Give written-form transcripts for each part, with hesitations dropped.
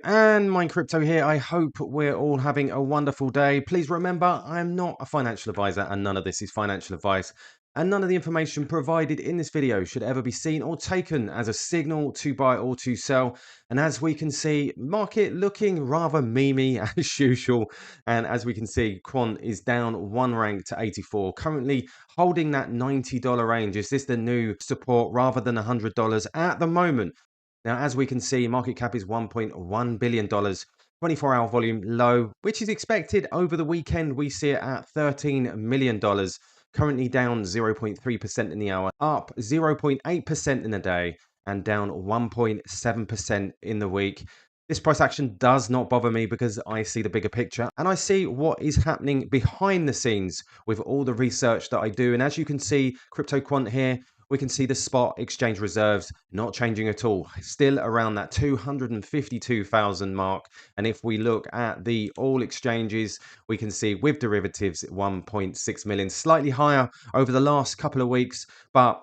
And Mind Crypto here. I hope we're all having a wonderful day. Please remember, I am not a financial advisor and none of this is financial advice. And none of the information provided in this video should ever be seen or taken as a signal to buy or to sell. And as we can see, market looking rather memey as usual. And as we can see, Quant is down one rank to 84, currently holding that $90 range. Is this the new support rather than $100 at the moment? Now, as we can see, market cap is $1.1 billion, 24-hour volume low, which is expected. Over the weekend, we see it at $13 million, currently down 0.3% in the hour, up 0.8% in the day, and down 1.7% in the week. This price action does not bother me because I see the bigger picture and I see what is happening behind the scenes with all the research that I do. And as you can see, Crypto Quant here, we can see the spot exchange reserves not changing at all, still around that 252,000 mark. And if we look at the all exchanges, we can see with derivatives 1.6 million, slightly higher over the last couple of weeks. But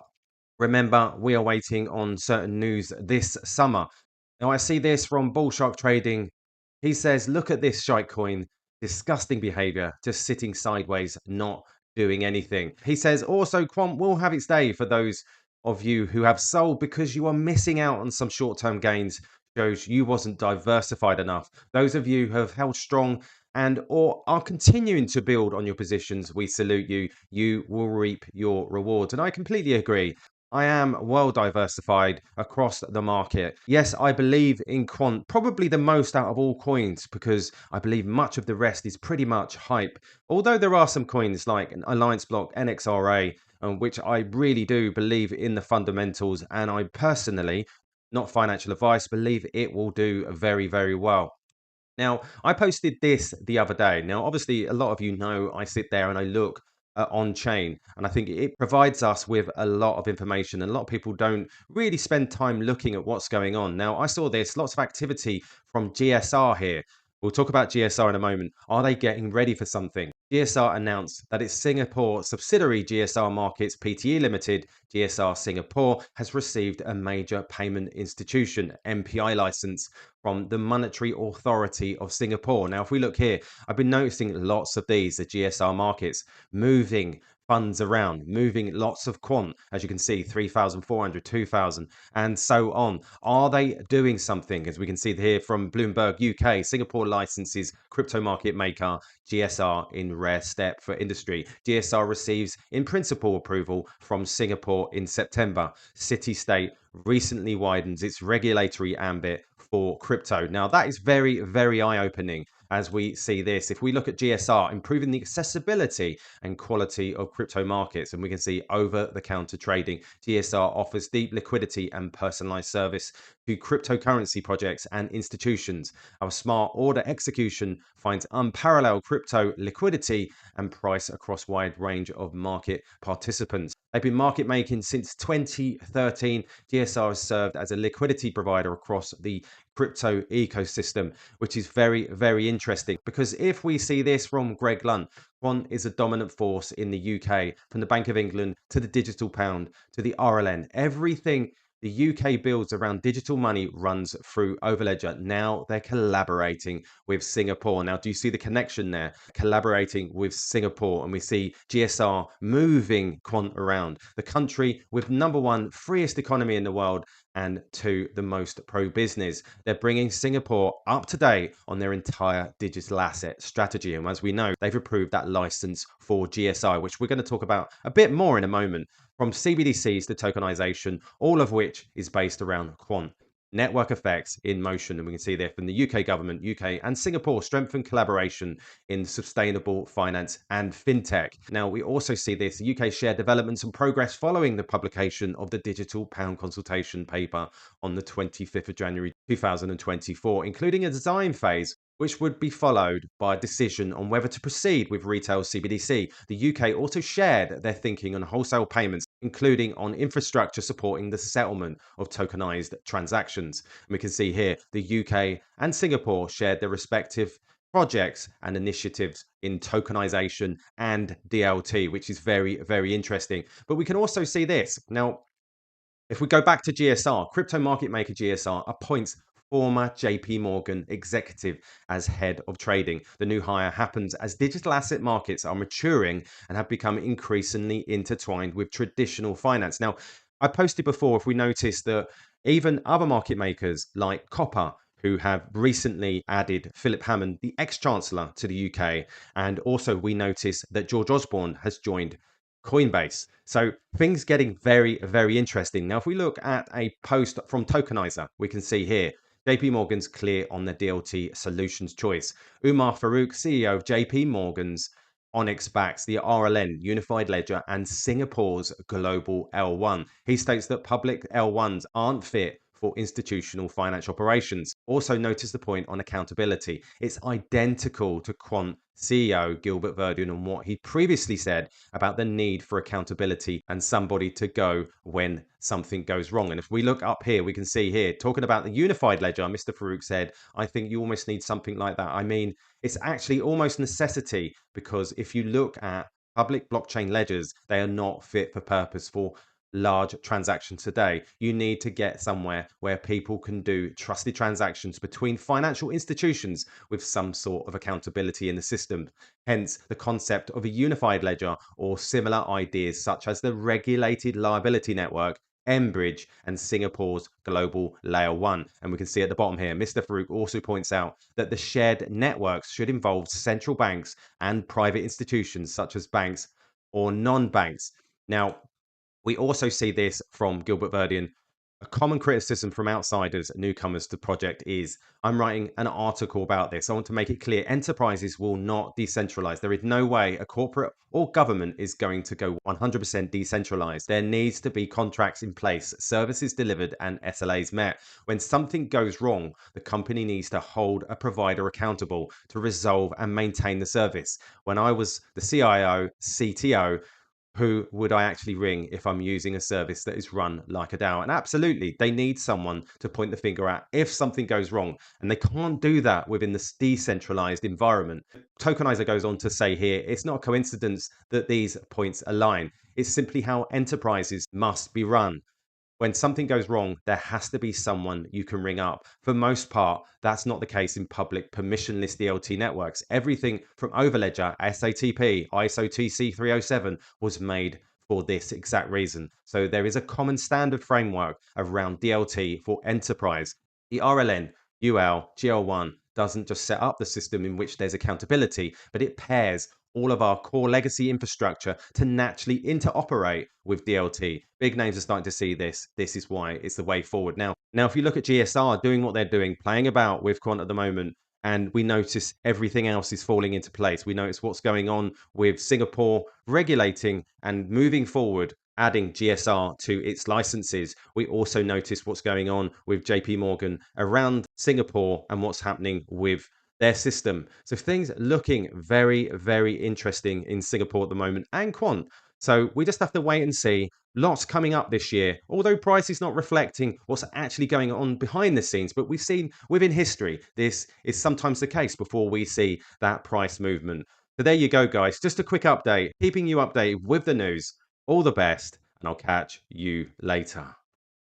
remember, we are waiting on certain news this summer. Now, I see this from Bull Shark Trading. He says, look at this shitecoin, disgusting behavior, just sitting sideways, not doing anything. He says, also, Quant will have its day for those of you who have sold because you are missing out on some short-term gains. Shows you wasn't diversified enough. Those of you who have held strong and or are continuing to build on your positions, we salute you. You will reap your rewards. And I completely agree. I am well diversified across the market. Yes, I believe in Quant, probably the most out of all coins, because I believe much of the rest is pretty much hype. Although there are some coins like Alliance Block, NXRA, which I really do believe in the fundamentals. And I personally, not financial advice, believe it will do very, very well. Now, I posted this the other day. Now, obviously, a lot of you know I sit there and I look on chain, and I think it provides us with a lot of information. And a lot of people don't really spend time looking at what's going on. Now, I saw this lots of activity from GSR here. We'll talk about GSR in a moment. Are they getting ready for something? GSR announced that its Singapore subsidiary GSR Markets Pte Limited, GSR Singapore, has received a major payment institution MPI license from the Monetary Authority of Singapore. Now, if we look here, I've been noticing lots of these, the GSR markets, moving funds around, moving lots of quant, as you can see, 3,400, 2,000, and so on. Are they doing something? As we can see here from Bloomberg UK, Singapore licenses crypto market maker GSR in rare step for industry. GSR receives in principle approval from Singapore in September. City State recently widens its regulatory ambit for crypto. Now, that is very, very eye opening as we see this. If we look at GSR, improving the accessibility and quality of crypto markets, and we can see over the counter trading, GSR offers deep liquidity and personalized service to cryptocurrency projects and institutions. Our smart order execution finds unparalleled crypto liquidity and price across wide range of market participants. They've been market making since 2013. GSR has served as a liquidity provider across the crypto ecosystem, which is very, very interesting because if we see this from Greg Lunt, Quant is a dominant force in the UK, from the Bank of England to the digital pound to the RLN. Everything the UK builds around digital money runs through Overledger. Now they're collaborating with Singapore. Now, do you see the connection there? Collaborating with Singapore, and we see GSR moving Quant around the country with #1 freest economy in the world and 2 the most pro-business. They're bringing Singapore up to date on their entire digital asset strategy. And as we know, they've approved that license for GSI, which we're going to talk about a bit more in a moment. From CBDCs to tokenization, all of which is based around Quant. Network effects in motion, and we can see there from the UK government, UK and Singapore strengthen collaboration in sustainable finance and fintech. Now, we also see this UK share developments and progress following the publication of the digital pound consultation paper on the 25th of January 2024, including a design phase which would be followed by a decision on whether to proceed with retail CBDC. The UK also shared their thinking on wholesale payments, including on infrastructure supporting the settlement of tokenized transactions. And we can see here the UK and Singapore shared their respective projects and initiatives in tokenization and DLT, which is very, very interesting. But we can also see this. Now, if we go back to GSR, crypto market maker GSR appoints former JP Morgan executive as head of trading. The new hire happens as digital asset markets are maturing and have become increasingly intertwined with traditional finance. Now, I posted before, if we notice that even other market makers like Copper, who have recently added Philip Hammond, the ex-chancellor, to the UK, and also we notice that George Osborne has joined Coinbase. So things getting very, very interesting. Now, if we look at a post from Tokenizer, we can see here JP Morgan's clear on the DLT solutions choice. Umar Farouk, CEO of JP Morgan's Onyx backs the RLN Unified Ledger and Singapore's global L1. He states that public L1s aren't fit for institutional financial operations. Also notice the point on accountability. It's identical to Quant CEO Gilbert Verdun and what he previously said about the need for accountability and somebody to go when something goes wrong. And if we look up here, we can see here, talking about the unified ledger, Mr. Farouk said, I think you almost need something like that. I mean, it's actually almost necessity, because if you look at public blockchain ledgers, they are not fit for purpose for large transactions today. You need to get somewhere where people can do trusted transactions between financial institutions with some sort of accountability in the system. Hence the concept of a unified ledger, or similar ideas such as the regulated liability network, Enbridge, and Singapore's global layer 1. And we can see at the bottom here, Mr. Farouk also points out that the shared networks should involve central banks and private institutions such as banks or non-banks. Now, we also see this from Gilbert Verdian. A common criticism from outsiders, newcomers to the project is, I'm writing an article about this. I want to make it clear, enterprises will not decentralize. There is no way a corporate or government is going to go 100% decentralized. There needs to be contracts in place, services delivered, and SLAs met. When something goes wrong, the company needs to hold a provider accountable to resolve and maintain the service. When I was the CIO, CTO, who would I actually ring if I'm using a service that is run like a DAO? And absolutely, they need someone to point the finger at if something goes wrong. And they can't do that within this decentralized environment. Tokenizer goes on to say here, it's not a coincidence that these points align. It's simply how enterprises must be run. When something goes wrong, there has to be someone you can ring up. For most part, that's not the case in public permissionless DLT networks. Everything from Overledger, SATP, ISO TC 307 was made for this exact reason. So there is a common standard framework around DLT for enterprise. The RLN, UL, GL1 doesn't just set up the system in which there's accountability, but it pairs all of our core legacy infrastructure to naturally interoperate with DLT. Big names are starting to see this. This is why it's the way forward. Now, if you look at GSR doing what they're doing, playing about with Quant at the moment, and we notice everything else is falling into place. We notice what's going on with Singapore regulating and moving forward, adding GSR to its licenses. We also notice what's going on with JP Morgan around Singapore and what's happening with their system. So things looking very, very interesting in Singapore at the moment, and Quant. So we just have to wait and see. Lots coming up this year, although price is not reflecting what's actually going on behind the scenes. But we've seen within history, this is sometimes the case before we see that price movement. So there you go, guys. Just a quick update, keeping you updated with the news. All the best, and I'll catch you later.